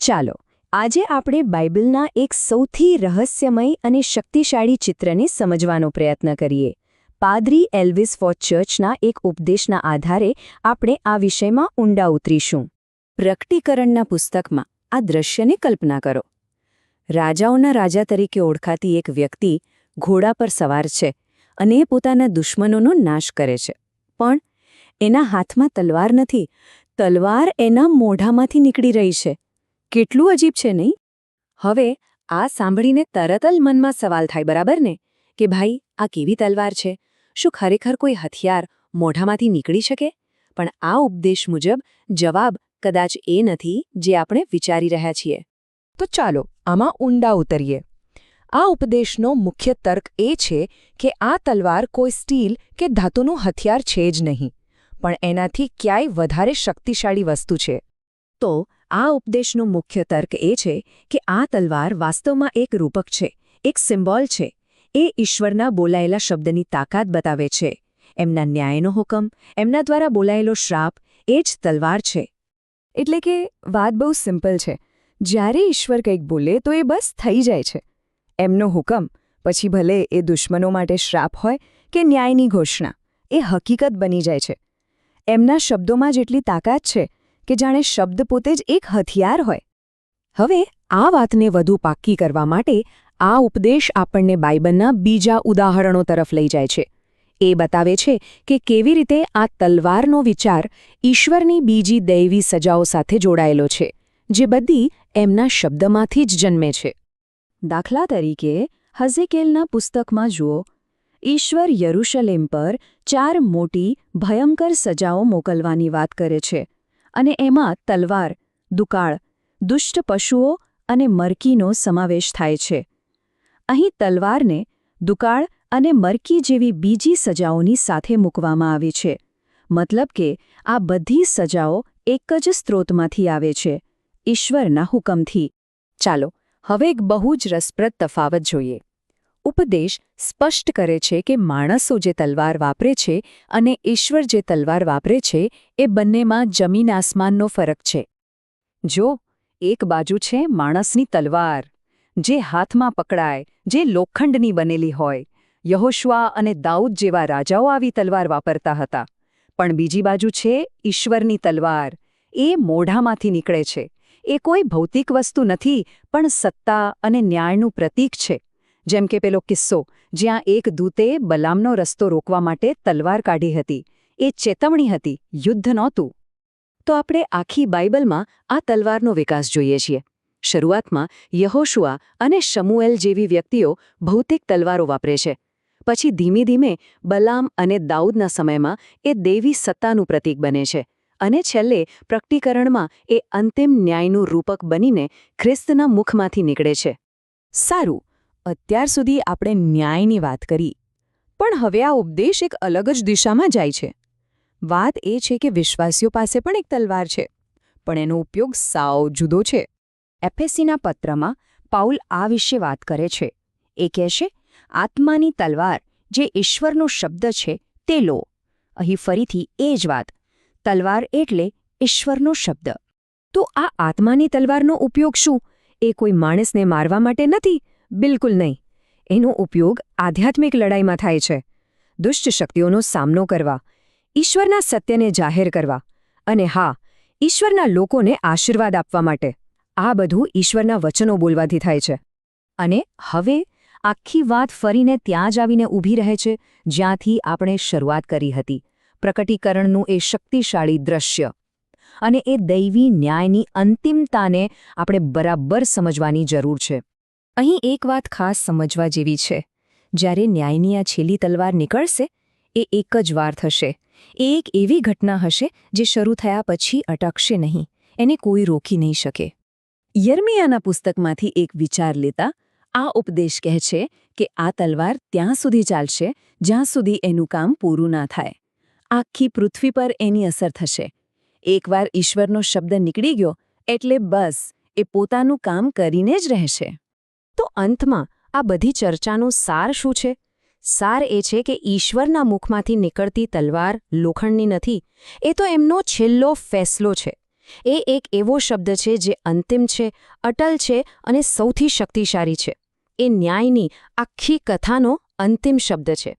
ચાલો આજે આપણે બાઇબલના એક સૌથી રહસ્યમય અને શક્તિશાળી ચિત્રને સમજવાનો પ્રયત્ન કરીએ. પાદરી એલ્વિસ ફોર્ટ ચર્ચના એક ઉપદેશના આધારે આપણે આ વિષયમાં ઊંડા ઉતરીશું. પ્રકટીકરણના પુસ્તકમાં આ દ્રશ્યને કલ્પના કરો. રાજાઓના રાજા તરીકે ઓળખાતી એક વ્યક્તિ ઘોડા પર સવાર છે અને એ પોતાના દુશ્મનોનો નાશ કરે છે. પણ એના હાથમાં તલવાર નથી, તલવાર એના મોઢામાંથી નીકળી રહી છે. કેટલું અજીબ છે નહીં? હવે આ સાંભળીને તરત જ મનમાં સવાલ થાય, બરાબર ને, કે ભાઈ આ કેવી તલવાર છે? શું ખરેખર કોઈ હથિયાર મોઢામાંથી નીકળી શકે? પણ આ ઉપદેશ મુજબ જવાબ કદાચ એ નથી જે આપણે વિચારી રહ્યા છીએ. તો ચાલો આમાં ઊંડા ઉતરીએ. આ ઉપદેશનો મુખ્ય તર્ક એ છે કે આ તલવાર કોઈ સ્ટીલ કે ધાતુનું હથિયાર છે જ નહીં, પણ એનાથી ક્યાંય વધારે શક્તિશાળી વસ્તુ છે. તો આ ઉપદેશનો મુખ્ય તર્ક એ છે કે આ તલવાર વાસ્તવમાં એક રૂપક છે, એક સિમ્બોલ છે. એ ઈશ્વરના બોલાયેલા શબ્દની તાકાત બતાવે છે. એમના ન્યાયનો હુકમ, એમના દ્વારા બોલાયેલો શ્રાપ એ જ તલવાર છે. એટલે કે વાત બહુ સિમ્પલ છે. જ્યારે ઈશ્વર કંઈક બોલે તો એ બસ થઈ જાય છે. એમનો હુકમ, પછી ભલે એ દુશ્મનો માટે શ્રાપ હોય કે ન્યાયની ઘોષણા, એ હકીકત બની જાય છે. એમના શબ્દોમાં જેટલી તાકાત છે કે જાણે શબ્દ પોતે જ એક હથિયાર હોય. હવે આ વાતને વધુ પાક્કી કરવા માટે આ ઉપદેશ આપણને બાઇબલના બીજા ઉદાહરણો તરફ લઈ જાય છે. એ બતાવે છે કે કેવી રીતે આ તલવારનો વિચાર ઈશ્વરની બીજી દૈવી સજાઓ સાથે જોડાયેલો છે, જે બધી એમના શબ્દમાંથી જ જન્મે છે. દાખલા તરીકે હઝેકેલના પુસ્તકમાં જુઓ, ઈશ્વર યરુશલેમ પર 4 મોટી ભયંકર સજાઓ મોકલવાની વાત કરે છે, અને એમાં તલવાર, દુકાળ, દુષ્ટ પશુઓ અને મરકીનો સમાવેશ થાય છે. અહીં તલવારને દુકાળ અને મરકી જેવી બીજી સજાઓની સાથે મૂકવામાં આવી છે. મતલબ કે આ બધી સજાઓ એક જ સ્ત્રોતમાંથી આવે છે, ઈશ્વરના હુકમથી. ચાલો હવે એક બહુ જ રસપ્રદ તફાવત જોઈએ. ઉપદેશ સ્પષ્ટ કરે છે કે માણસો જે તલવાર વાપરે છે અને ઈશ્વર જે તલવાર વાપરે છે એ બંનેમાં જમીન આસમાનનો ફરક છે. જો એક બાજુ છે માણસની તલવાર, જે હાથમાં પકડાય, જે લોખંડની બનેલી હોય. યહોશુઆ અને દાઉદ જેવા રાજાઓ આવી તલવાર વાપરતા હતા. પણ બીજી બાજુ છે ઈશ્વરની તલવાર. એ મોઢામાંથી નીકળે છે. એ કોઈ ભૌતિક વસ્તુ નથી, પણ સત્તા અને ન્યાયનું પ્રતીક છે. જેમ કે પેલો કિસ્સો જ્યાં એક દૂતે બલામનો રસ્તો રોકવા માટે તલવાર કાઢી હતી. એ ચેતવણી હતી, યુદ્ધ નહોતું. તો આપણે આખી બાઇબલમાં આ તલવારનો વિકાસ જોઈએ છીએ. શરૂઆતમાં યહોશુઆ અને શમુએલ જેવી વ્યક્તિઓ ભૌતિક તલવારો વાપરે છે. પછી ધીમે ધીમે બલામ અને દાઉદના સમયમાં એ દૈવી સત્તાનું પ્રતીક બને છે. અને છેલ્લે પ્રકટીકરણમાં એ અંતિમ ન્યાયનું રૂપક બનીને ખ્રિસ્તના મુખમાંથી નીકળે છે. સારું, અત્યાર સુધી આપણે ન્યાયની વાત કરી. પણ હવે આ ઉપદેશ એક અલગ જ દિશામાં જાય છે. વાત એ છે કે વિશ્વાસીઓ પાસે પણ એક તલવાર છે, પણ એનો ઉપયોગ સાવ જુદો છે. એફેસીના પત્રમાં પાઉલ આ વિશે વાત કરે છે. એ કહેશે, આત્માની તલવાર જે ઈશ્વરનો શબ્દ છે તે લો. અહીં ફરીથી એ જ વાત, તલવાર એટલે ઈશ્વરનો શબ્દ. તો આ આત્માની તલવારનો ઉપયોગ શું? એ કોઈ માણસને મારવા માટે નથી, બિલકુલ નહીં. એનો ઉપયોગ આધ્યાત્મિક લડાઈમાં થાય છે. દુષ્ટ શક્તિઓનો સામનો કરવા, ઈશ્વરના સત્યને જાહેર કરવા, અને હા, ઈશ્વરના લોકોને આશીર્વાદ આપવા માટે. આ બધું ઈશ્વરના વચનો બોલવાથી થાય છે. અને હવે આખી વાત ફરીને ત્યાં જ આવીને ઊભી રહે છે જ્યાંથી આપણે શરૂઆત કરી હતી, પ્રકટીકરણનું એ શક્તિશાળી દ્રશ્ય. અને એ દૈવી ન્યાયની અંતિમતાને આપણે બરાબર સમજવાની જરૂર છે. અહીં એક વાત ખાસ સમજવા જેવી છે. જ્યારે ન્યાયની આ છેલ્લી તલવાર નીકળશે, એ એક જ વાર થશે. એ એક એવી ઘટના હશે જે શરૂ થયા પછી અટકશે નહીં. એને કોઈ રોકી નહીં શકે. યર્મિયાના પુસ્તકમાંથી એક વિચાર લેતા આ ઉપદેશ કહે છે કે આ તલવાર ત્યાં સુધી ચાલશે જ્યાં સુધી એનું કામ પૂરું ના થાય. આખી પૃથ્વી પર એની અસર થશે. એકવાર ઈશ્વરનો શબ્દ નીકળી ગયો એટલે બસ એ પોતાનું કામ કરીને જ રહેશે. તો અંતમાં આ બધી ચર્ચાનો સાર શું છે? સાર એ છે કે ઈશ્વરના મુખમાંથી નીકળતી તલવાર લોખંડની નથી. એ તો એમનો છેલ્લો ફેસલો છે. એ એક એવો શબ્દ છે જે અંતિમ છે, અટલ છે અને સૌથી શક્તિશાળી છે. એ ન્યાયની આખી કથાનો અંતિમ શબ્દ છે.